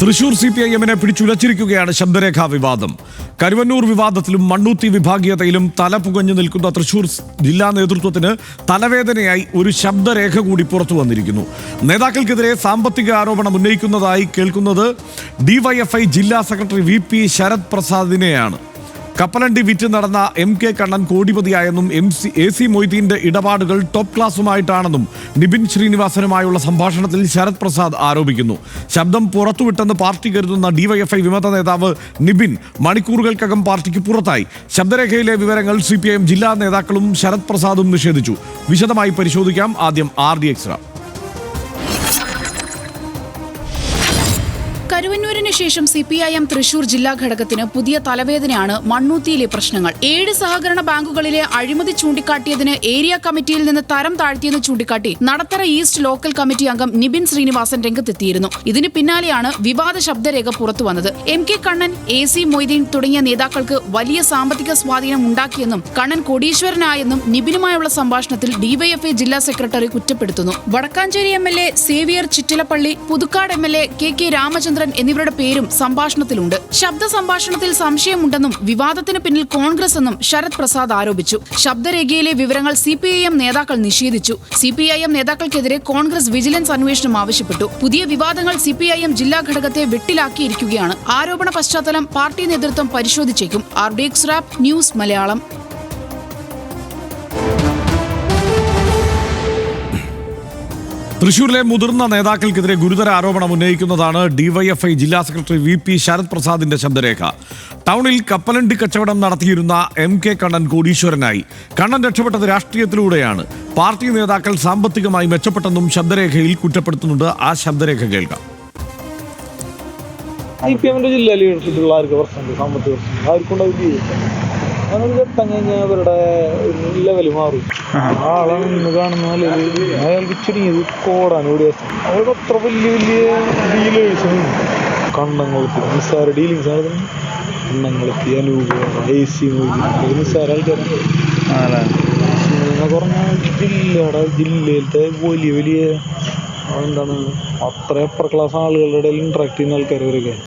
തൃശൂർ CPIM-നെ പിടിച്ചുലച്ചിരിക്കുകയാണ് ശബ്ദരേഖാ വിവാദം. കരുവന്നൂർ വിവാദത്തിലും മണ്ണൂത്തി വിഭാഗീയതയിലും തല പുകഞ്ഞു നിൽക്കുന്ന തൃശൂർ ജില്ലാ നേതൃത്വത്തിന് തലവേദനയായി ഒരു ശബ്ദരേഖ കൂടി പുറത്തു വന്നിരിക്കുന്നു. നേതാക്കൾക്കെതിരെ സാമ്പത്തിക ആരോപണം ഉന്നയിക്കുന്നതായി കേൾക്കുന്നത് DYFI ജില്ലാ സെക്രട്ടറി VP ശരത് പ്രസാദിനെയാണ്. കപ്പലണ്ടി വിറ്റ് നടന്ന MK കണ്ണൻ കോടിപതിയായെന്നും AC മൊയ്തീന്റെ ഇടപാടുകൾ ടോപ്പ് ക്ലാസുമായിട്ടാണെന്നും നിബിൻ ശ്രീനിവാസനുമായുള്ള സംഭാഷണത്തിൽ ശരത് പ്രസാദ് ആരോപിക്കുന്നു. ശബ്ദം പുറത്തുവിട്ടെന്ന് പാർട്ടി കരുതുന്ന DYFI വിമത നേതാവ് നിബിൻ മണിക്കൂറുകൾക്കകം പാർട്ടിക്ക് പുറത്തായി. ശബ്ദരേഖയിലെ വിവരങ്ങൾ CPIM ജില്ലാ നേതാക്കളും ശരത് പ്രസാദും നിഷേധിച്ചു. വിശദമായി പരിശോധിക്കാം. ആദ്യം RD എക്സ്ട്രാ. കരുവന്നൂരിന് ശേഷം CPIM തൃശൂർ ജില്ലാ ഘടകത്തിന് പുതിയ തലവേദനയാണ് മണ്ണൂത്തിയിലെ പ്രശ്നങ്ങൾ. 7 സഹകരണ ബാങ്കുകളിലെ അഴിമതി ചൂണ്ടിക്കാട്ടിയതിന് ഏരിയ കമ്മിറ്റിയിൽ നിന്ന് തരം താഴ്ത്തിയെന്ന് ചൂണ്ടിക്കാട്ടി നടത്തറ ഈസ്റ്റ് ലോക്കൽ കമ്മിറ്റി അംഗം നിബിൻ ശ്രീനിവാസൻ രംഗത്തെത്തിയിരുന്നു. ഇതിന് പിന്നാലെയാണ് വിവാദ ശബ്ദരേഖ പുറത്തുവന്നത്. MK കണ്ണൻ, AC മൊയ്തീൻ തുടങ്ങിയ നേതാക്കൾക്ക് വലിയ സാമ്പത്തിക സ്വാധീനം ഉണ്ടാക്കിയെന്നും കണ്ണൻ കോടീശ്വരനായെന്നും നിബിനുമായുള്ള സംഭാഷണത്തിൽ DYFI ജില്ലാ സെക്രട്ടറി കുറ്റപ്പെടുത്തുന്നു. Vadakkanchery MLA Xavier Chittilappilly, Puthukkad MLA KK Ramachandran എന്നിവരുടെ പേരും സംഭാഷണത്തിലുണ്ട്. ശബ്ദ സംഭാഷണത്തിൽ സംശയമുണ്ടെന്നും വിവാദത്തിന് പിന്നിൽ കോൺഗ്രസ് എന്നും ശരത് പ്രസാദ് ആരോപിച്ചു. ശബ്ദരേഖയിലെ വിവരങ്ങൾ CPIM നേതാക്കൾ നിഷേധിച്ചു. CPIM നേതാക്കൾക്കെതിരെ കോൺഗ്രസ് വിജിലൻസ് അന്വേഷണം ആവശ്യപ്പെട്ടു. പുതിയ വിവാദങ്ങൾ CPIM ജില്ലാ ഘടകത്തെ വെട്ടിലാക്കിയിരിക്കുകയാണ്. ആരോപണ പശ്ചാത്തലം പാർട്ടി നേതൃത്വം പരിശോധിച്ചേക്കും. RD extra news Malayalam. തൃശൂരിലെ മുതിർന്ന നേതാക്കൾക്കെതിരെ ഗുരുതര ആരോപണം ഉന്നയിക്കുന്നതാണ് DYFI ജില്ലാ സെക്രട്ടറി VP ശരത് പ്രസാദിന്റെ ശബ്ദരേഖ. ടൗണിൽ കപ്പലണ്ടി കച്ചവടം നടത്തിയിരുന്ന MK കണ്ണൻ കോടീശ്വരനായി. കണ്ണൻ രക്ഷപ്പെട്ടത് രാഷ്ട്രീയത്തിലൂടെയാണ്. പാർട്ടി നേതാക്കൾ സാമ്പത്തികമായി മെച്ചപ്പെട്ടെന്നും ശബ്ദരേഖയിൽ കുറ്റപ്പെടുത്തുന്നുണ്ട്. ആ ശബ്ദരേഖ കേൾക്കാം. CPM-ന്റെ ജില്ലാ ലീഡർഷിപ്പുള്ള ആർക്ക് പ്രശ്നമുണ്ട്, സാമ്പത്തിക പ്രശ്നം ആർക്കുണ്ടാവും. അങ്ങനെ ഘട്ടം കഴിഞ്ഞാൽ അവരുടെ ലെവല് മാറും. ആളാണ് ഇന്ന് കാണുന്ന അയാൾക്ക് ചുരുങ്ങിയത് കോടാനോട് അവരുടെ അത്ര വലിയ വലിയ ഡീലേഴ്സ് കണ്ണങ്ങളെത്തി നിസ്സാര ഡീലിങ്സ് ആണ്. കണ്ണങ്ങളെത്തി അനൂപ് AC നിസ്സാര ആൾക്കാരാണ്. പറഞ്ഞാൽ ജില്ലയിലത്തെ വലിയ വലിയ എന്താണ് അത്ര അപ്പർ ക്ലാസ് ആളുകളുടെ ഇടയിൽ ഇന്ററാക്ട് ചെയ്യുന്ന ആൾക്കാരവരൊക്കെ.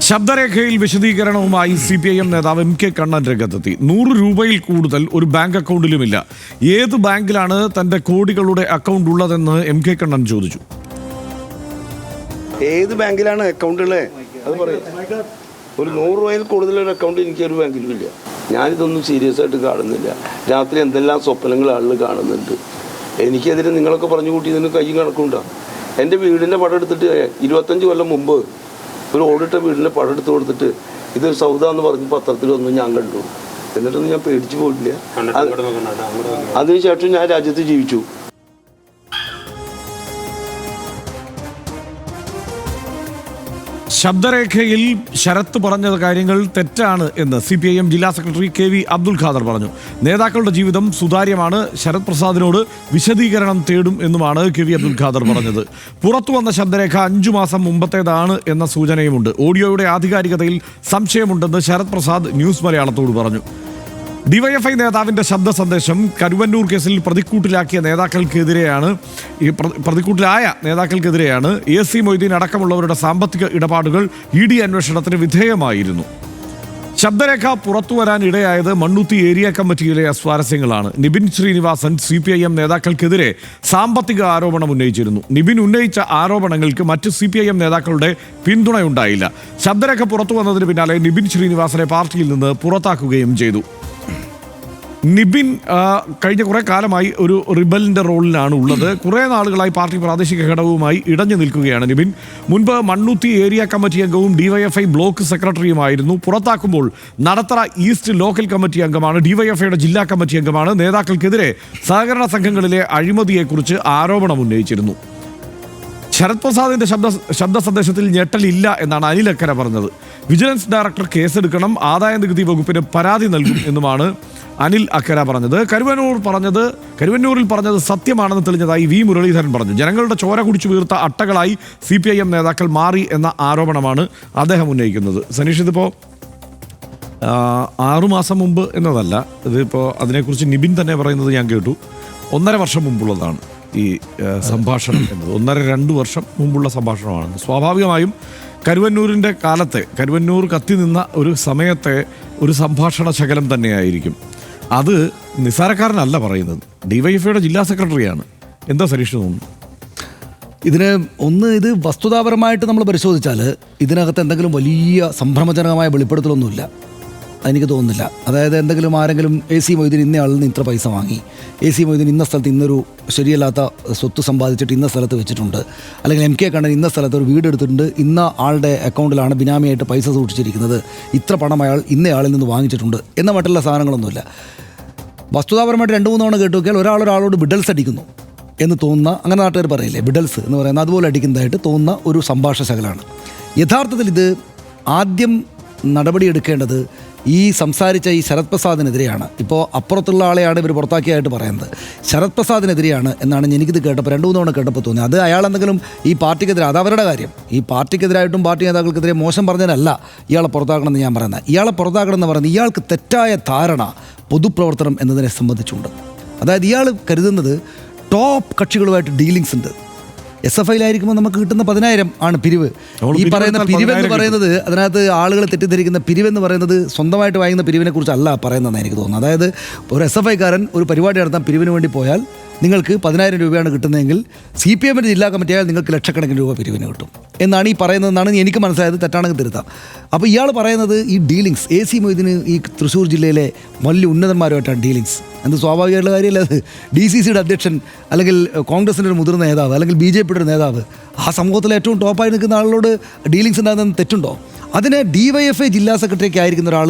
ശബ്ദരേഖയിൽ വിശദീകരണവുമായി CPIM നേതാവ് MK കണ്ണൻ രംഗത്തെത്തി. 100 രൂപയിൽ കൂടുതൽ ഒരു ബാങ്ക് അക്കൗണ്ടിലുമില്ല. ഏത് ബാങ്കിലാണ് തന്റെ കോടികളുടെ അക്കൗണ്ട് ഉള്ളതെന്ന് MK കണ്ണൻ ചോദിച്ചു. ഏത് ബാങ്കിലാണ് അക്കൗണ്ടുള്ളത് അത് പറയും. ഒരു 100 രൂപയിൽ കൂടുതലൊരു അക്കൗണ്ട് എനിക്കൊരു ബാങ്കിലും ഇല്ല. ഞാനിതൊന്നും സീരിയസ് ആയിട്ട് കാണുന്നില്ല. രാത്രി എന്തെല്ലാം സ്വപ്നങ്ങൾ ആളുകൾ കാണുന്നുണ്ട്. എനിക്കെതിരെ നിങ്ങളൊക്കെ പറഞ്ഞു കൂട്ടിയതിന് കയ്യും കണക്കുണ്ടാകും. എൻ്റെ വീടിൻ്റെ പടം എടുത്തിട്ട് 25 കൊല്ലം മുമ്പ് ഒരു ഓടിട്ട വീടിൻ്റെ പടം എടുത്ത് കൊടുത്തിട്ട് ഇതൊരു സൗദ എന്ന് പറഞ്ഞ് പത്രത്തിലൊന്നും ഞാൻ കണ്ടു. എന്നിട്ടൊന്നും ഞാൻ പേടിച്ചു പോയിട്ടില്ല. അതിനുശേഷം ഞാൻ രാജ്യത്ത് ജീവിച്ചു. ശബ്ദരേഖയിൽ ശരത്ത് പറഞ്ഞ കാര്യങ്ങൾ തെറ്റാണ് എന്ന് CPIM ജില്ലാ സെക്രട്ടറി KV അബ്ദുൽ ഖാദർ പറഞ്ഞു. നേതാക്കളുടെ ജീവിതം സുതാര്യമാണ്. ശരത് പ്രസാദിനോട് വിശദീകരണം തേടും എന്നുമാണ് KV അബ്ദുൽ ഖാദർ പറഞ്ഞത്. പുറത്തുവന്ന ശബ്ദരേഖ 5 മാസം മുമ്പത്തേതാണ് എന്ന സൂചനയുമുണ്ട്. ഓഡിയോയുടെ ആധികാരികതയിൽ സംശയമുണ്ടെന്ന് ശരത് പ്രസാദ് ന്യൂസ് മലയാളത്തോട് പറഞ്ഞു. DYFI നേതാവിന്റെ ശബ്ദ സന്ദേശം കരുവന്നൂർ കേസിൽ പ്രതിക്കൂട്ടിലായ നേതാക്കൾക്കെതിരെയാണ്. AC മൊയ്തീൻ അടക്കമുള്ളവരുടെ സാമ്പത്തിക ഇടപാടുകൾ ED അന്വേഷണത്തിന് വിധേയമായിരുന്നു. ശബ്ദരേഖ പുറത്തുവരാൻ ഇടയായത് മണ്ണൂത്തി ഏരിയ കമ്മിറ്റിയിലെ സ്വാരസ്യങ്ങളാണ്. നിബിൻ ശ്രീനിവാസൻ CPIM നേതാക്കൾക്കെതിരെ സാമ്പത്തിക ആരോപണം ഉന്നയിച്ചിരുന്നു. നിബിൻ ഉന്നയിച്ച ആരോപണങ്ങൾക്ക് മറ്റ് CPIM നേതാക്കളുടെ പിന്തുണയുണ്ടായില്ല. ശബ്ദരേഖ പുറത്തു വന്നതിന് പിന്നാലെ നിബിൻ ശ്രീനിവാസനെ പാർട്ടിയിൽ നിന്ന് പുറത്താക്കുകയും ചെയ്തു. നിബിൻ കഴിഞ്ഞ കുറേ കാലമായി ഒരു റിബലിൻ്റെ റോളിലാണ് ഉള്ളത്. കുറേ നാളുകളായി പാർട്ടി പ്രാദേശിക ഘടകവുമായി ഇടഞ്ഞു നിൽക്കുകയാണ് നിബിൻ. മുൻപ് മണ്ണൂത്തി ഏരിയ കമ്മിറ്റി അംഗവും DYFI ബ്ലോക്ക് സെക്രട്ടറിയുമായിരുന്നു. പുറത്താക്കുമ്പോൾ നടത്തറ ഈസ്റ്റ് ലോക്കൽ കമ്മിറ്റി അംഗമാണ്. DYFIയുടെ ജില്ലാ കമ്മിറ്റി അംഗമാണ്. നേതാക്കൾക്കെതിരെ സഹകരണ സംഘങ്ങളിലെ അഴിമതിയെക്കുറിച്ച് ആരോപണം ഉന്നയിച്ചിരുന്നു. ശരത് പ്രസാദിന്റെ ശബ്ദ സന്ദേശത്തിൽ ഞെട്ടലില്ല എന്നാണ് അനിൽ അക്കര പറഞ്ഞത്. വിജിലൻസ് ഡയറക്ടർ കേസെടുക്കണം, ആദായ നികുതി വകുപ്പിന് പരാതി നൽകും എന്നുമാണ് അനിൽ അക്കര പറഞ്ഞത്. കരുവന്നൂരിൽ പറഞ്ഞത് സത്യമാണെന്ന് തെളിഞ്ഞതായി V മുരളീധരൻ പറഞ്ഞു. ജനങ്ങളുടെ ചോര കുടിച്ചു വീർത്ത അട്ടകളായി CPIM നേതാക്കൾ മാറി എന്ന ആരോപണമാണ് അദ്ദേഹം ഉന്നയിക്കുന്നത്. സനീഷ്, ഇതിപ്പോൾ 6 മാസം മുമ്പ് എന്നതല്ല, ഇതിപ്പോൾ അതിനെക്കുറിച്ച് നിബിൻ തന്നെ പറയുന്നത് ഞാൻ കേട്ടു. 1.5 വർഷം മുമ്പുള്ളതാണ്. ഈ സംഭാഷണം എന്നത് 1.5-2 വർഷം മുമ്പുള്ള സംഭാഷണമാണ്. സ്വാഭാവികമായും കരുവന്നൂരിൻ്റെ കാലത്തെ, കരുവന്നൂർ കത്തി നിന്ന ഒരു സമയത്തെ ഒരു സംഭാഷണ ശകലം തന്നെയായിരിക്കും അത്. നിസ്സാരക്കാരനല്ല പറയുന്നത്, ഡിവൈഎഫ്ഐയുടെ ജില്ലാ സെക്രട്ടറിയാണ്. എന്താ സരീഷ് തോന്നുന്നു? ഇത് വസ്തുതാപരമായിട്ട് നമ്മൾ പരിശോധിച്ചാൽ ഇതിനകത്ത് എന്തെങ്കിലും വലിയ സംഭ്രമജനകമായ വെളിപ്പെടുത്തലൊന്നുമില്ല, എനിക്ക് തോന്നുന്നില്ല. അതായത് എന്തെങ്കിലും ആരെങ്കിലും AC മൊയ്തീൻ ഇന്ന ആളിൽ നിന്ന് ഇത്ര പൈസ വാങ്ങി, AC മൊയ്തീൻ ഇന്ന സ്ഥലത്ത് ഇന്നൊരു ശരിയല്ലാത്ത സ്വത്ത് സമ്പാദിച്ചിട്ട് ഇന്ന സ്ഥലത്ത് വെച്ചിട്ടുണ്ട്, അല്ലെങ്കിൽ MK കണ്ണൻ ഇന്ന സ്ഥലത്ത് ഒരു വീട് എടുത്തിട്ടുണ്ട്, ഇന്ന ആളുടെ അക്കൗണ്ടിലാണ് ബിനാമിയായിട്ട് പൈസ സൂക്ഷിച്ചിരിക്കുന്നത്, ഇത്ര പണം അയാൾ ഇന്നയാളിൽ നിന്ന് വാങ്ങിച്ചിട്ടുണ്ട് എന്ന മറ്റുള്ള സാധനങ്ങളൊന്നുമില്ല. വസ്തുതാപരമായിട്ട് 2-3 തവണ കേട്ട് നോക്കിയാൽ ഒരാളോട് ബിഡൽസ് അടിക്കുന്നു എന്ന് തോന്നുന്ന, അങ്ങനെ നാട്ടുകാർ പറയില്ലേ ബിഡൽസ് എന്ന് പറയുന്ന, അതുപോലെ അടിക്കുന്നതായിട്ട് തോന്നുന്ന ഒരു സംഭാഷണ ശകലമാണ്. യഥാർത്ഥത്തിൽ ഇത് ആദ്യം നടപടിയെടുക്കേണ്ടത് ഈ സംസാരിച്ച ഈ ശരത് പ്രസാദിനെതിരെയാണ്. ഇപ്പോൾ അപ്പുറത്തുള്ള ആളെയാണ് ഇവർ പുറത്താക്കിയായിട്ട് പറയുന്നത്, ശരത് പ്രസാദിനെതിരെയാണ് എന്നാണ് എനിക്കിത് കേട്ടപ്പോൾ 2-3 തവണ കേട്ടപ്പോൾ തോന്നി. അത് അയാൾ എന്തെങ്കിലും ഈ പാർട്ടിക്കെതിരെ, അത് അവരുടെ കാര്യം, ഈ പാർട്ടിക്കെതിരായിട്ടും പാർട്ടി നേതാക്കൾക്കെതിരെ മോശം പറഞ്ഞതിനല്ല ഇയാളെ പുറത്താക്കണമെന്ന് ഞാൻ പറയുന്നത്. ഇയാളെ പുറത്താക്കണമെന്ന് പറയുന്നത് ഇയാൾക്ക് തെറ്റായ ധാരണ പൊതുപ്രവർത്തനം എന്നതിനെ സംബന്ധിച്ചുണ്ട്. അതായത് ഇയാൾ കരുതുന്നത് ടോപ്പ് കക്ഷികളുമായിട്ട് ഡീലിങ്സ് ഉണ്ട്. SFIയിലായിരിക്കുമ്പോൾ നമുക്ക് കിട്ടുന്ന 10,000 ആണ് പിരിവ്. ഈ പറയുന്ന പിരിവെന്ന് പറയുന്നത്, അതിനകത്ത് ആളുകൾ തെറ്റിദ്ധരിക്കുന്ന പിരിവെന്ന് പറയുന്നത് സ്വന്തമായിട്ട് വാങ്ങുന്ന പിരിവിനെ കുറിച്ചല്ല പറയുന്നതെന്ന് എനിക്ക് തോന്നുന്നു. അതായത് ഒരു SFIക്കാരൻ ഒരു പരിപാടി നടത്താൻ പിരിവിന് വേണ്ടി പോയാൽ നിങ്ങൾക്ക് 10,000 രൂപയാണ് കിട്ടുന്നതെങ്കിൽ CPMൻ്റെ ജില്ലാ കമ്മിറ്റിയായാൽ നിങ്ങൾക്ക് ലക്ഷക്കണക്കിന് രൂപ പിരിവിന് കിട്ടും എന്നാണ് ഈ പറയുന്നതെന്നാണ് എനിക്ക് മനസ്സിലായത്. തെറ്റാണെങ്കിൽ തിരുത്താം. അപ്പോൾ ഇയാൾ പറയുന്നത് ഈ ഡീലിങ്സ് AC മൊയ്തീന് ഈ തൃശ്ശൂർ ജില്ലയിലെ വലിയ ഉന്നതന്മാരുമായിട്ടാണ് ഡീലിങ്സ്. എന്ത് സ്വാഭാവികമായിട്ടുള്ള കാര്യമല്ല അത്. DCCയുടെ അധ്യക്ഷൻ, അല്ലെങ്കിൽ കോൺഗ്രസിൻ്റെ ഒരു മുതിർന്ന നേതാവ്, അല്ലെങ്കിൽ BJPയുടെ ഒരു നേതാവ് ആ സമൂഹത്തിലെ ഏറ്റവും ടോപ്പായി നിൽക്കുന്ന ആളോട് ഡീലിങ്സ് ഉണ്ടാകുന്നതെന്ന് തെറ്റുണ്ടോ? അതിന് DYFI ജില്ലാ സെക്രട്ടറിയൊക്കെ ആയിരിക്കുന്ന ഒരാൾ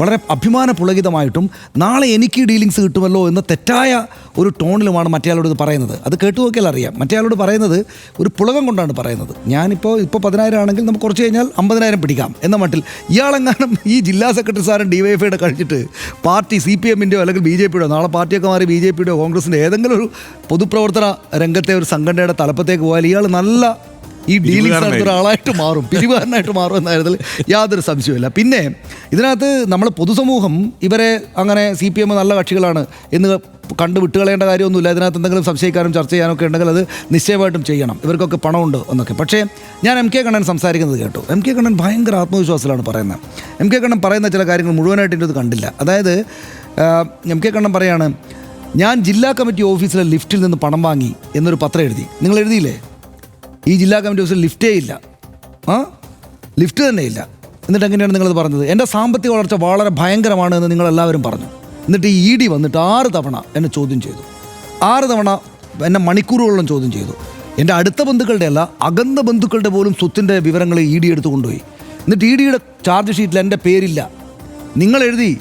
വളരെ അഭിമാന പുളകിതമായിട്ടും നാളെ എനിക്ക് ഡീലിങ്സ് കിട്ടുമല്ലോ എന്ന തെറ്റായ ഒരു ടോണിലുമാണ് മറ്റേയാളോട് ഇത് പറയുന്നത്. അത് കേട്ടു നോക്കിയാൽ അറിയാം. മറ്റേയാളോട് പറയുന്നത് ഒരു പുളകം കൊണ്ടാണ് പറയുന്നത്. ഇപ്പോൾ 10,000 ആണെങ്കിൽ നമുക്ക് കുറച്ച് കഴിഞ്ഞാൽ 50,000 പിടിക്കാം എന്ന മട്ടിൽ. ഇയാളെങ്ങാനും ഈ ജില്ലാ സെക്രട്ടറി സാറും DYFIയുടെ കഴിഞ്ഞിട്ട് പാർട്ടി CPMൻ്റെയോ അല്ലെങ്കിൽ BJPയുടെയോ, നാളെ പാർട്ടിയൊക്കെ മാറി BJPയുടെയോ കോൺഗ്രസിൻ്റെ ഏതെങ്കിലും ഒരു പൊതുപ്രവർത്തന രംഗത്തെ ഒരു സംഘടനയുടെ തലപ്പത്തേക്ക് പോയാൽ ഇയാൾ നല്ല ഈ ഡീലിങ്സ് നടത്തുന്ന ഒരാളായിട്ട് മാറും, പിരിവാരനായിട്ട് മാറും എന്നായിരുന്നതിൽ യാതൊരു സംശയമില്ല. പിന്നെ ഇതിനകത്ത് നമ്മൾ പൊതുസമൂഹം ഇവരെ അങ്ങനെ CPM നല്ല കക്ഷികളാണ് എന്ന് കണ്ട് വിട്ടുകളയേണ്ട കാര്യമൊന്നുമില്ല. ഇതിനകത്ത് എന്തെങ്കിലും സംശയിക്കാനും ചർച്ച ചെയ്യാനൊക്കെ ഉണ്ടെങ്കിൽ അത് നിശ്ചയമായിട്ടും ചെയ്യണം. ഇവർക്കൊക്കെ പണമുണ്ട് എന്നൊക്കെ. പക്ഷേ ഞാൻ MK കണ്ണൻ സംസാരിക്കുന്നത് കേട്ടു. MK കണ്ണൻ ഭയങ്കര ആത്മവിശ്വാസത്തിലാണ് പറയുന്നത്. MK കണ്ണൻ പറയുന്ന ചില കാര്യങ്ങൾ മുഴുവനായിട്ട് ഇത് കണ്ടില്ല. അതായത് MK കണ്ണൻ പറയാണ്, ഞാൻ ജില്ലാ കമ്മിറ്റി ഓഫീസിലെ ലിഫ്റ്റിൽ നിന്ന് പണം വാങ്ങി എന്നൊരു പത്രം എഴുതി. നിങ്ങൾ എഴുതിയില്ലേ? ഈ ജില്ലാ കമ്മിറ്റി ഓഫീസിൽ ലിഫ്റ്റേ ഇല്ല, ലിഫ്റ്റ് തന്നെ ഇല്ല. എന്നിട്ട് എങ്ങനെയാണ് നിങ്ങളത് പറഞ്ഞത്? എൻ്റെ സാമ്പത്തിക വളർച്ച വളരെ ഭയങ്കരമാണ് എന്ന് നിങ്ങളെല്ലാവരും പറഞ്ഞു. എന്നിട്ട് ഈ ED വന്നിട്ട് 6 തവണ എന്നെ ചോദ്യം ചെയ്തു. 6 തവണ എന്നെ മണിക്കൂറുകളോളം ചോദ്യം ചെയ്തു. എൻ്റെ അടുത്ത ബന്ധുക്കളുടെ അല്ല, അകന്ന ബന്ധുക്കളുടെ പോലും സ്വത്തിൻ്റെ വിവരങ്ങൾ ED എടുത്തു കൊണ്ടുപോയി. എന്നിട്ട് EDയുടെ ചാർജ് ഷീറ്റിൽ എൻ്റെ പേരില്ല. നിങ്ങൾ എഴുതി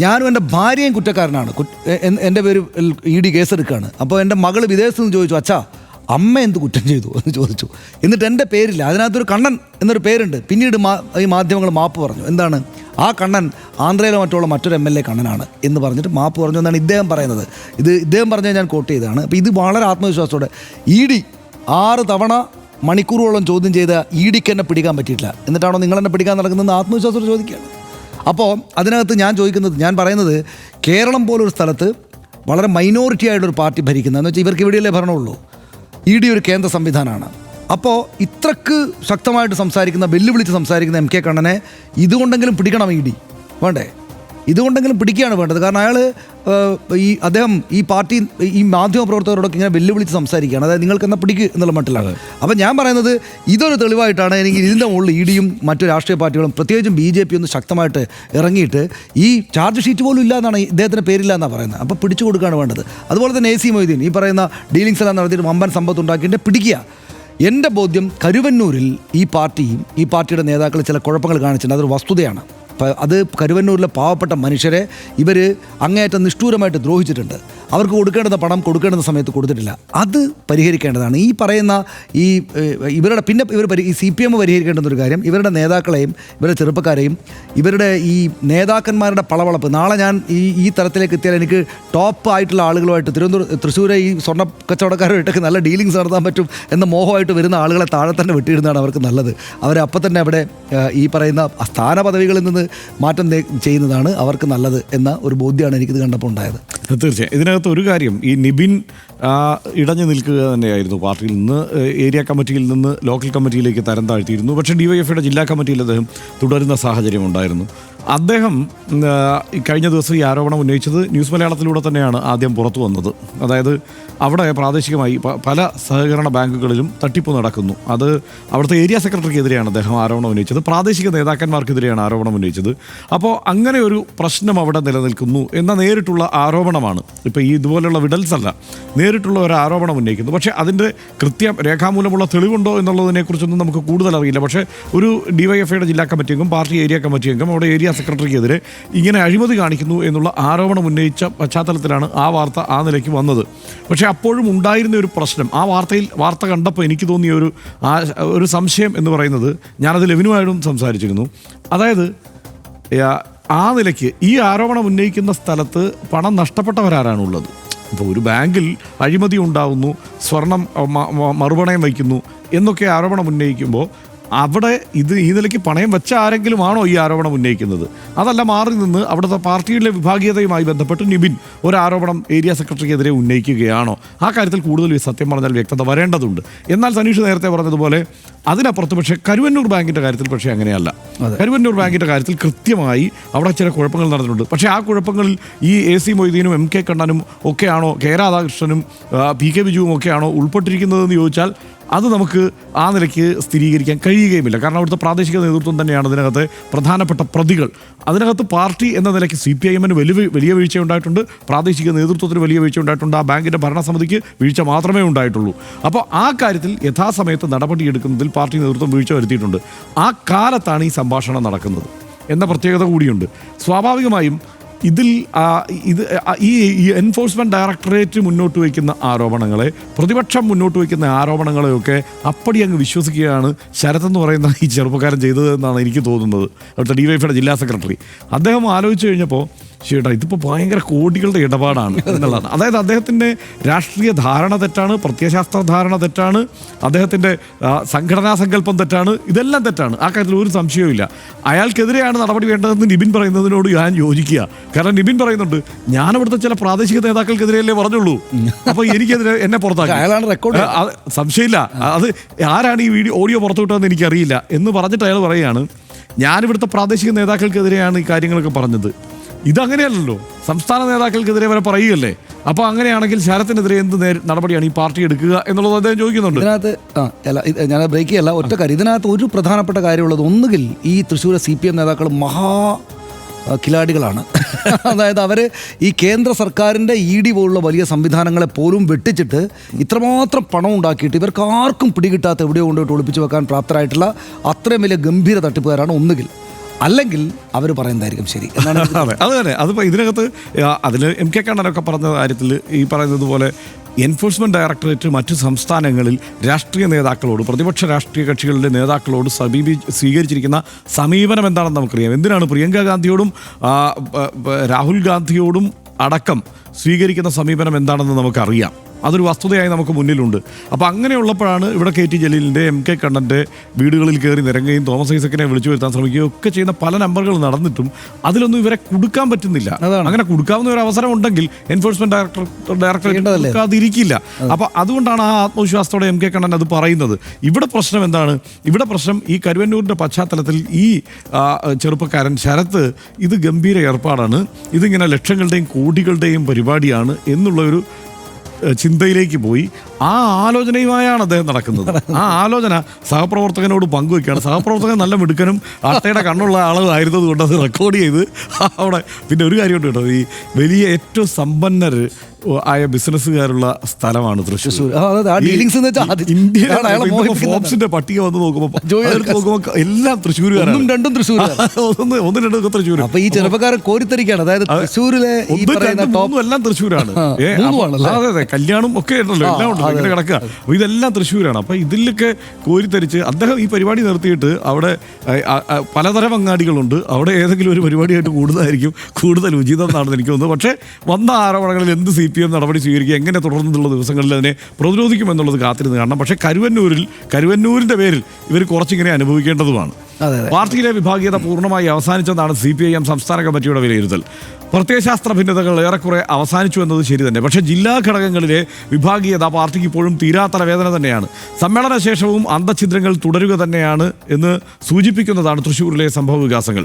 ഞാനും എൻ്റെ ഭാര്യയും കുറ്റക്കാരനാണ്, എൻ്റെ പേര് ED കേസെടുക്കുകയാണ്. അപ്പോൾ എൻ്റെ മകൾ വിദേശത്ത് നിന്ന് ചോദിച്ചു, അച്ഛാ അമ്മ എന്ത് കുറ്റം ചെയ്തു എന്ന് ചോദിച്ചു. എന്നിട്ട് എൻ്റെ പേരില്ല, അതിനകത്തൊരു കണ്ണൻ എന്നൊരു പേരുണ്ട്. പിന്നീട് ഈ മാധ്യമങ്ങൾ മാപ്പ് പറഞ്ഞു. എന്താണ് ആ കണ്ണൻ? ആന്ധ്രയിലോ മറ്റൊരു MLA കണ്ണനാണ് എന്ന് പറഞ്ഞിട്ട് മാപ്പ് പറഞ്ഞു എന്നാണ് ഇദ്ദേഹം പറയുന്നത്. ഇത് ഇദ്ദേഹം പറഞ്ഞാൽ ഞാൻ കോട്ട് ചെയ്തതാണ്. അപ്പോൾ ഇത് വളരെ ആത്മവിശ്വാസത്തോടെ ED 6 തവണ മണിക്കൂറുകളോളം ചോദ്യം ചെയ്ത EDക്ക് എന്നെ പിടിക്കാൻ പറ്റിയിട്ടില്ല, എന്നിട്ടാണോ നിങ്ങളെന്നെ പിടിക്കാൻ നടക്കുന്നതെന്ന് ആത്മവിശ്വാസത്തോടെ ചോദിക്കുകയാണ്. അപ്പോൾ അതിനകത്ത് ഞാൻ പറയുന്നത് കേരളം പോലൊരു സ്ഥലത്ത് വളരെ മൈനോറിറ്റി ആയിട്ടൊരു പാർട്ടി ഭരിക്കുന്നതെന്ന് വെച്ചാൽ ഇവർക്ക് ഇവിടെയല്ലേ ഭരണമുള്ളൂ. ED ഒരു കേന്ദ്ര സംവിധാനമാണ്. അപ്പോൾ ഇത്രക്ക് ശക്തമായിട്ട് സംസാരിക്കുന്ന, വെല്ലുവിളിച്ച് സംസാരിക്കുന്ന MK കണ്ണനെ ഇതുകൊണ്ടെങ്കിലും പിടിക്കണം ED, വേണ്ടേ? ഇതുകൊണ്ടെങ്കിലും പിടിക്കുകയാണ് വേണ്ടത്. കാരണം അയാൾ അദ്ദേഹം ഈ പാർട്ടി ഈ മാധ്യമ പ്രവർത്തകരോടൊക്കെ ഇങ്ങനെ വെല്ലുവിളിച്ച് സംസാരിക്കുകയാണ്. അതായത് നിങ്ങൾക്ക് എന്നാൽ പിടിക്കുക എന്നുള്ള മട്ടിലാണ്. അപ്പം ഞാൻ പറയുന്നത് ഇതൊരു തെളിവായിട്ടാണ് എനിക്ക് ഇതിൻ്റെ മുകളിൽ EDയും മറ്റു രാഷ്ട്രീയ പാർട്ടികളും പ്രത്യേകിച്ചും BJP ഒന്ന് ശക്തമായിട്ട് ഇറങ്ങിയിട്ട് ഈ ചാർജ് ഷീറ്റ് പോലും ഇല്ല എന്നാണ് ഇദ്ദേഹത്തിൻ്റെ പേരില്ല എന്നാണ് പറയുന്നത്. അപ്പോൾ പിടിച്ചു കൊടുക്കുകയാണ് വേണ്ടത്. അതുപോലെ തന്നെ AC മൊയ്തീൻ ഈ പറയുന്ന ഡീലിങ്സ് എല്ലാം നടത്തിയിട്ട് വമ്പൻ സമ്പത്ത് ഉണ്ടാക്കിയിട്ട് പിടിക്കുക. എൻ്റെ ബോധ്യം കരുവന്നൂരിൽ ഈ പാർട്ടിയും ഈ പാർട്ടിയുടെ നേതാക്കൾ ചില കുഴപ്പങ്ങൾ കാണിച്ചിട്ടുണ്ട്. അതൊരു വസ്തുതയാണ്. അത് കരുവന്നൂരിലെ പാവപ്പെട്ട മനുഷ്യരെ ഇവർ അങ്ങേയറ്റം നിഷ്ഠൂരമായിട്ട് ദ്രോഹിച്ചിട്ടുണ്ട്. അവർക്ക് കൊടുക്കേണ്ടുന്ന പണം കൊടുക്കേണ്ടുന്ന സമയത്ത് കൊടുത്തിട്ടില്ല. അത് പരിഹരിക്കേണ്ടതാണ്. ഈ പറയുന്ന ഇവരുടെ ഈ CPM പരിഹരിക്കേണ്ടുന്ന ഒരു കാര്യം, ഇവരുടെ നേതാക്കളെയും ഇവരുടെ ചെറുപ്പക്കാരെയും ഇവരുടെ ഈ നേതാക്കന്മാരുടെ പളവളപ്പ്. നാളെ ഞാൻ ഈ തരത്തിലേക്ക് എത്തിയാൽ എനിക്ക് ടോപ്പ് ആയിട്ടുള്ള ആളുകളുമായിട്ട് തൃശ്ശൂരെ ഈ സ്വർണ്ണ കച്ചവടക്കാരുമായിട്ടൊക്കെ നല്ല ഡീലിങ്സ് നടത്താൻ പറ്റും എന്ന മോഹമായിട്ട് വരുന്ന ആളുകളെ താഴെ തന്നെ വിട്ടിരുന്നതാണ് അവർക്ക് നല്ലത്. അവരെ അപ്പം തന്നെ അവിടെ ഈ പറയുന്ന സ്ഥാന പദവികളിൽ നിന്ന് മാറ്റം ചെയ്യുന്നതാണ് അവർക്ക് നല്ലത് എന്ന ഒരു ബോധ്യമാണ് എനിക്കിത് കണ്ടപ്പോൾ ഉണ്ടായത്. തീർച്ചയായും ഇതിനകത്ത് ഒരു കാര്യം, ഈ നിബിൻ ഇടഞ്ഞു നിൽക്കുക തന്നെയായിരുന്നു. പാർട്ടിയിൽ നിന്ന് ഏരിയ കമ്മിറ്റിയിൽ നിന്ന് ലോക്കൽ കമ്മിറ്റിയിലേക്ക് തരം താഴ്ത്തിയിരുന്നു. പക്ഷേ ഡിവൈഎഫ്ഐയുടെ ജില്ലാ കമ്മിറ്റിയിൽ അദ്ദേഹം തുടരുന്ന സാഹചര്യം ഉണ്ടായിരുന്നു. അദ്ദേഹം കഴിഞ്ഞ ദിവസം ഈ ആരോപണം ഉന്നയിച്ചത് ന്യൂസ് മലയാളത്തിലൂടെ തന്നെയാണ് ആദ്യം പുറത്തു വന്നത്. അതായത് അവിടെ പ്രാദേശികമായി പല സഹകരണ ബാങ്കുകളിലും തട്ടിപ്പ് നടക്കുന്നു. അത് അവിടുത്തെ ഏരിയ സെക്രട്ടറിക്കെതിരെയാണ് അദ്ദേഹം ആരോപണം ഉന്നയിച്ചത്. പ്രാദേശിക നേതാക്കന്മാർക്കെതിരെയാണ് ആരോപണം ഉന്നയിച്ചത്. അപ്പോൾ അങ്ങനെ ഒരു പ്രശ്നം അവിടെ നിലനിൽക്കുന്നു എന്ന നേരിട്ടുള്ള ആരോപണമാണ്. ഇപ്പോൾ ഈ ഇതുപോലുള്ള വിഡൽസ് അല്ല, നേരിട്ടുള്ള ഒരു ആരോപണം ഉന്നയിക്കുന്നു. പക്ഷേ അതിൻ്റെ കൃത്യം രേഖാമൂലമുള്ള തെളിവുണ്ടോ എന്നുള്ളതിനെക്കുറിച്ചൊന്നും നമുക്ക് കൂടുതൽ അറിയില്ല. പക്ഷേ ഒരു ഡിവൈഎഫ്ഐയുടെ ജില്ലാ കമ്മിറ്റി അംഗം, പാർട്ടി ഏരിയ കമ്മിറ്റി അംഗം അവിടെ ഏരിയ സെക്രട്ടറിക്കെതിരെ ഇങ്ങനെ അഴിമതി കാണിക്കുന്നു എന്നുള്ള ആരോപണം ഉന്നയിച്ച പശ്ചാത്തലത്തിലാണ് ആ വാർത്ത ആ നിലയ്ക്ക് വന്നത്. പക്ഷേ അപ്പോഴും ഉണ്ടായിരുന്ന ഒരു പ്രശ്നം, ആ വാർത്ത കണ്ടപ്പോൾ എനിക്ക് തോന്നിയ ഒരു സംശയം എന്ന് പറയുന്നത്, ഞാനത് ലെവിനുമായിട്ടും സംസാരിച്ചിരുന്നു. അതായത് ആ നിലയ്ക്ക് ഈ ആരോപണം ഉന്നയിക്കുന്ന സ്ഥലത്ത് പണം നഷ്ടപ്പെട്ടവരാരാണുള്ളത്? ഇപ്പോൾ ഒരു ബാങ്കിൽ അഴിമതി ഉണ്ടാകുന്നു, സ്വർണം മറുപണയം വയ്ക്കുന്നു എന്നൊക്കെ ആരോപണം ഉന്നയിക്കുമ്പോൾ അവിടെ ഈ നിലയ്ക്ക് പണയം വെച്ച ആരെങ്കിലും ആണോ ഈ ആരോപണം ഉന്നയിക്കുന്നത്? അതല്ല, മാറി നിന്ന് അവിടുത്തെ പാർട്ടിയുടെ വിഭാഗീയതയുമായി ബന്ധപ്പെട്ട് നിബിൻ ഒരു ആരോപണം ഏരിയ സെക്രട്ടറിക്കെതിരെ ഉന്നയിക്കുകയാണോ? ആ കാര്യത്തിൽ കൂടുതൽ സത്യം പറഞ്ഞാൽ വ്യക്തത വരേണ്ടതുണ്ട്. എന്നാൽ സനീഷ് നേരത്തെ പറഞ്ഞതുപോലെ അതിനപ്പുറത്ത് പക്ഷേ കരുവന്നൂർ ബാങ്കിൻ്റെ കാര്യത്തിൽ പക്ഷേ അങ്ങനെയല്ല. കരുവന്നൂർ ബാങ്കിൻ്റെ കാര്യത്തിൽ കൃത്യമായി അവിടെ ചില കുഴപ്പങ്ങൾ നടന്നിട്ടുണ്ട്. പക്ഷേ ആ കുഴപ്പങ്ങളിൽ ഈ AC മൊയ്തീനും MK കണ്ണനും ഒക്കെയാണോ, കെ രാധാകൃഷ്ണനും PK ബിജുവും ഒക്കെയാണോ ഉൾപ്പെട്ടിരിക്കുന്നതെന്ന് ചോദിച്ചാൽ അത് നമുക്ക് ആ നിലയ്ക്ക് സ്ഥിരീകരിക്കാൻ കഴിയുകയുമില്ല. കാരണം അവിടുത്തെ പ്രാദേശിക നേതൃത്വം തന്നെയാണ് അതിനകത്ത് പ്രധാനപ്പെട്ട പ്രതികൾ. അതിനകത്ത് പാർട്ടി എന്ന നിലയ്ക്ക് CPIM-ന് വലിയ വീഴ്ച ഉണ്ടായിട്ടുണ്ട്, പ്രാദേശിക നേതൃത്വത്തിന് വലിയ വീഴ്ച ഉണ്ടായിട്ടുണ്ട്, ആ ബാങ്കിൻ്റെ ഭരണസമിതിക്ക് വീഴ്ച മാത്രമേ ഉണ്ടായിട്ടുള്ളൂ. അപ്പോൾ ആ കാര്യത്തിൽ യഥാസമയത്ത് നടപടിയെടുക്കുന്നതിൽ പാർട്ടി നേതൃത്വം വീഴ്ച വരുത്തിയിട്ടുണ്ട്. ആ കാലത്താണ് ഈ സംഭാഷണം നടക്കുന്നത് എന്ന പ്രത്യേകത കൂടിയുണ്ട്. സ്വാഭാവികമായും ഈ എൻഫോഴ്സ്മെൻറ്റ് ഡയറക്ടറേറ്റ് മുന്നോട്ട് വയ്ക്കുന്ന ആരോപണങ്ങളെ, പ്രതിപക്ഷം മുന്നോട്ട് വയ്ക്കുന്ന ആരോപണങ്ങളെയൊക്കെ അപ്പടി അങ്ങ് വിശ്വസിക്കുകയാണ് ശരത് എന്ന് പറയുന്ന ഈ ചെറുപ്പക്കാരൻ ചെയ്തതെന്നാണ് എനിക്ക് തോന്നുന്നത്. അവിടുത്തെ ഡിവൈഎഫ്ഐയുടെ ജില്ലാ സെക്രട്ടറി അദ്ദേഹം ആലോചിച്ച് കഴിഞ്ഞപ്പോൾ ചേട്ടാ ഇതിപ്പോൾ ഭയങ്കര കോടികളുടെ ഇടപാടാണ് എന്നുള്ളതാണ്. അതായത് അദ്ദേഹത്തിൻ്റെ രാഷ്ട്രീയ ധാരണ തെറ്റാണ്, പ്രത്യയശാസ്ത്ര ധാരണ തെറ്റാണ്, അദ്ദേഹത്തിൻ്റെ സംഘടനാ സങ്കല്പം തെറ്റാണ്, ഇതെല്ലാം തെറ്റാണ്. ആ കാര്യത്തിൽ ഒരു സംശയവുമില്ല. അയാൾക്കെതിരെയാണ് നടപടി വേണ്ടതെന്ന് നിബിൻ പറയുന്നതിനോട് ഞാൻ യോജിക്കുക. കാരണം നിബിൻ പറയുന്നുണ്ട്, ഞാനവിടുത്തെ ചില പ്രാദേശിക നേതാക്കൾക്കെതിരെയല്ലേ പറഞ്ഞുള്ളൂ, അപ്പോൾ എനിക്കെതിരെ എന്നെ പുറത്താക്കി. സംശയമില്ല, അത് ആരാണ് ഈ ഓഡിയോ പുറത്തുവിട്ടതെന്ന് എനിക്കറിയില്ല എന്ന് പറഞ്ഞിട്ട് അയാൾ പറയുകയാണ്, ഞാനിവിടുത്തെ പ്രാദേശിക നേതാക്കൾക്കെതിരെയാണ് ഈ കാര്യങ്ങളൊക്കെ പറഞ്ഞത്. ഇതങ്ങനെയല്ലല്ലോ, സംസ്ഥാന നേതാക്കൾക്കെതിരെ വരെ പറയുകയല്ലേ. അപ്പോൾ അങ്ങനെയാണെങ്കിൽ ശരത്തിനെതിരെ എന്ത് നടപടിയാണ് ഈ പാർട്ടി എടുക്കുക എന്നുള്ളത് അദ്ദേഹം ചോദിക്കുന്നുണ്ട്. ഇതിനകത്ത് ഞാൻ ബ്രേക്ക് ചെയ്യല്ല, ഒറ്റ കാര്യം ഇതിനകത്ത് ഒരു പ്രധാനപ്പെട്ട കാര്യമുള്ളത്, ഒന്നുകിൽ ഈ തൃശ്ശൂർ CPM നേതാക്കൾ കിലാടികളാണ്. അതായത് അവർ ഈ കേന്ദ്ര സർക്കാരിൻ്റെ ED പോലുള്ള വലിയ സംവിധാനങ്ങളെ പോലും വെട്ടിച്ചിട്ട് ഇത്രമാത്രം പണം ഉണ്ടാക്കിയിട്ട് ഇവർക്ക് ആർക്കും പിടികിട്ടാത്ത എവിടെയോ കൊണ്ടുപോയിട്ട് ഒളിപ്പിച്ച് വെക്കാൻ പ്രാപ്തരായിട്ടുള്ള അത്രയും വലിയ ഗംഭീര തട്ടിപ്പുകാരാണ് ഒന്നുകിൽ. അല്ലെങ്കിൽ അവർ പറയുന്നതായിരിക്കും ശരി എന്നാണ്. അതെ, അത് തന്നെ. അതിപ്പോൾ ഇതിനകത്ത് അതിൽ MK കണ്ണനൊക്കെ പറഞ്ഞ കാര്യത്തിൽ ഈ പറയുന്നത് പോലെ എൻഫോഴ്സ്മെൻറ്റ് ഡയറക്ടറേറ്റ് മറ്റ് സംസ്ഥാനങ്ങളിൽ രാഷ്ട്രീയ നേതാക്കളോട്, പ്രതിപക്ഷ രാഷ്ട്രീയ കക്ഷികളുടെ നേതാക്കളോട് സ്വീകരിച്ചിരിക്കുന്ന സമീപനം എന്താണെന്ന് നമുക്കറിയാം. എന്തിനാണ് പ്രിയങ്ക ഗാന്ധിയോടും രാഹുൽ ഗാന്ധിയോടും അടക്കം സ്വീകരിക്കുന്ന സമീപനം എന്താണെന്ന് നമുക്കറിയാം. അതൊരു വസ്തുതയായി നമുക്ക് മുന്നിലുണ്ട്. അപ്പോൾ അങ്ങനെയുള്ളപ്പോഴാണ് ഇവിടെ KT ജലീലിൻ്റെ MK കണ്ണൻ്റെ വീടുകളിൽ കയറി നിരങ്ങുകയും തോമസ് ഐസക്കിനെ വിളിച്ചു വരുത്താൻ ശ്രമിക്കുകയും ഒക്കെ ചെയ്യുന്ന പല നമ്പറുകൾ നടന്നിട്ടും അതിലൊന്നും ഇവരെ കൊടുക്കാൻ പറ്റുന്നില്ല. അങ്ങനെ കൊടുക്കാവുന്ന ഒരു അവസരം ഉണ്ടെങ്കിൽ എൻഫോഴ്സ്മെന്റ് ഡയറക്ടറേറ്റ് കൊടുക്കാതിരിക്കില്ല. അപ്പോൾ അതുകൊണ്ടാണ് ആ ആത്മവിശ്വാസത്തോടെ MK കണ്ണൻ അത് പറയുന്നത്. ഇവിടെ പ്രശ്നം എന്താണ്? ഇവിടെ പ്രശ്നം ഈ കരുവന്നൂരിൻ്റെ പശ്ചാത്തലത്തിൽ ഈ ചെറുപ്പക്കാരൻ ശരത്ത് ഇത് ഗംഭീര ഏർപ്പാടാണ്, ഇതിങ്ങനെ ലക്ഷങ്ങളുടെയും കോടികളുടെയും പരിപാടിയാണ് എന്നുള്ളൊരു ചിന്തയിലേക്ക് പോയി ആ ആലോചനയുമായാണ് അദ്ദേഹം നടക്കുന്നത്. ആ ആലോചന സഹപ്രവർത്തകനോട് പങ്കുവയ്ക്കുകയാണ്. സഹപ്രവർത്തകൻ നല്ല മിടുക്കനും അട്ടയുടെ കണ്ണുള്ള ആളായിരുന്നത് കൊണ്ട് അത് റെക്കോർഡ് ചെയ്ത് അവിടെ. പിന്നെ ഒരു കാര്യമുണ്ട് കേട്ടോ, ഈ വലിയ ഏറ്റവും സമ്പന്നർ ആയ ബിസിനസ്സുകാരുള്ള സ്ഥലമാണ് തൃശ്ശൂർ. ഫോബ്സിന്റെ പട്ടിക വന്ന് നോക്കുമ്പോൾ എല്ലാം തൃശ്ശൂരുകാരാണ്. ഒന്നും രണ്ടും തൃശ്ശൂർ. അപ്പൊ ഈ ചെറുപ്പക്കാരൻ കോരിത്തരിക്കാണ്. അതായത് തൃശ്ശൂരിലെ എല്ലാം തൃശ്ശൂരാണ്. അതെ അതെ, കല്യാണം ഒക്കെ ഉണ്ടല്ലോ, എല്ലാം ഉണ്ട്, ഇങ്ങനെ കിടക്കുക. അപ്പോൾ ഇതെല്ലാം തൃശ്ശൂരാണ്. അപ്പോൾ ഇതിലൊക്കെ കോരിത്തരിച്ച് അദ്ദേഹം ഈ പരിപാടി നിർത്തിയിട്ട് അവിടെ പലതരം അങ്ങാടികളുണ്ട്, അവിടെ ഏതെങ്കിലും ഒരു പരിപാടിയായിട്ട് കൂടുതൽ ഉചിതം എന്നാണെന്ന് എനിക്ക് തോന്നുന്നത്. പക്ഷേ വന്ന ആരോപണങ്ങളിൽ എന്ത് CPM നടപടി സ്വീകരിക്കുക, എങ്ങനെ തുടർന്നുള്ള ദിവസങ്ങളിൽ അതിനെ പ്രതിരോധിക്കുമെന്നുള്ളത് കാത്തിരുന്ന് കാണണം. പക്ഷേ കരുവന്നൂരിൻ്റെ പേരിൽ ഇവർ കുറച്ചിങ്ങനെ അനുഭവിക്കേണ്ടതുമാണ്. അതെ. പാർട്ടിയിലെ വിഭാഗീയത പൂർണ്ണമായി അവസാനിച്ചെന്നാണ് CPIM സംസ്ഥാന കമ്മിറ്റിയുടെ വിലയിരുത്തൽ. പ്രത്യയശാസ്ത്ര ഭിന്നതകൾ ഏറെക്കുറെ അവസാനിച്ചു എന്നത് ശരി തന്നെ. പക്ഷേ ജില്ലാ ഘടകങ്ങളിലെ വിഭാഗീയത പാർട്ടിക്ക് ഇപ്പോഴും തീരാത്തല വേദന തന്നെയാണ്. സമ്മേളന ശേഷവും അന്തഛിദ്രങ്ങൾ തുടരുക തന്നെയാണ് എന്ന് സൂചിപ്പിക്കുന്നതാണ് തൃശ്ശൂരിലെ സംഭവ വികാസങ്ങൾ.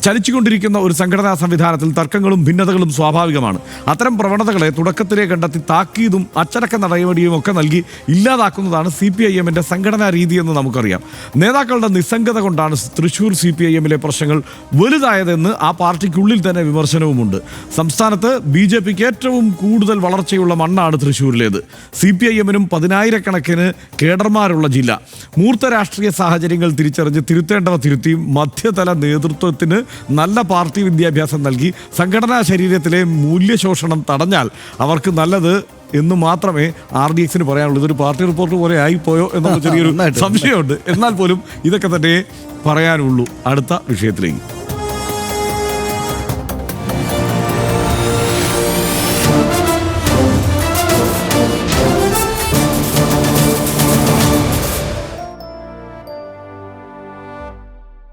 ചലിച്ചുകൊണ്ടിരിക്കുന്ന ഒരു സംഘടനാ സംവിധാനത്തിൽ തർക്കങ്ങളും ഭിന്നതകളും സ്വാഭാവികമാണ്. അത്തരം പ്രവണതകളെ തുടക്കത്തിലേ കണ്ടെത്തി താക്കീതും അച്ചടക്ക നടപടിയും ഒക്കെ നൽകി ഇല്ലാതാക്കുന്നതാണ് CPIMന്റെ സംഘടനാ രീതിയെന്ന് നമുക്കറിയാം. നേതാക്കളുടെ നിസ്സംഗത കൊണ്ടാണ് തൃശ്ശൂർ CPIMലെ പ്രശ്നങ്ങൾ വലുതായതെന്ന് ആ പാർട്ടിക്കുള്ളിൽ തന്നെ വിമർശനവുമുണ്ട്. സംസ്ഥാനത്ത് BJPക്ക് ഏറ്റവും കൂടുതൽ വളർച്ചയുള്ള മണ്ണാണ് തൃശ്ശൂരിലേത്. CPIMനും 10,000-കണക്കിന് കേഡർമാരുള്ള ജില്ല. മൂർത്ത രാഷ്ട്രീയ സാഹചര്യങ്ങൾ തിരിച്ചറിഞ്ഞ് തിരുത്തേണ്ടവ തിരുത്തി മധ്യതല നേതൃത്വത്തിന് നല്ല പാർട്ടി വിദ്യാഭ്യാസം നൽകി സംഘടനാ ശരീരത്തിലെ മൂല്യശോഷണം തടഞ്ഞാൽ അവർക്ക് നല്ലത് എന്ന് മാത്രമേ RDXന് പറയാനുള്ളൂ. ഇതൊരു പാർട്ടി റിപ്പോർട്ട് പോലെ ആയിപ്പോയോ എന്നുള്ള ചെറിയൊരു സംശയമുണ്ട്. എന്നാൽ പോലും ഇതൊക്കെ തന്നെ പറയാനുള്ളൂ. അടുത്ത വിഷയത്തിലേക്ക്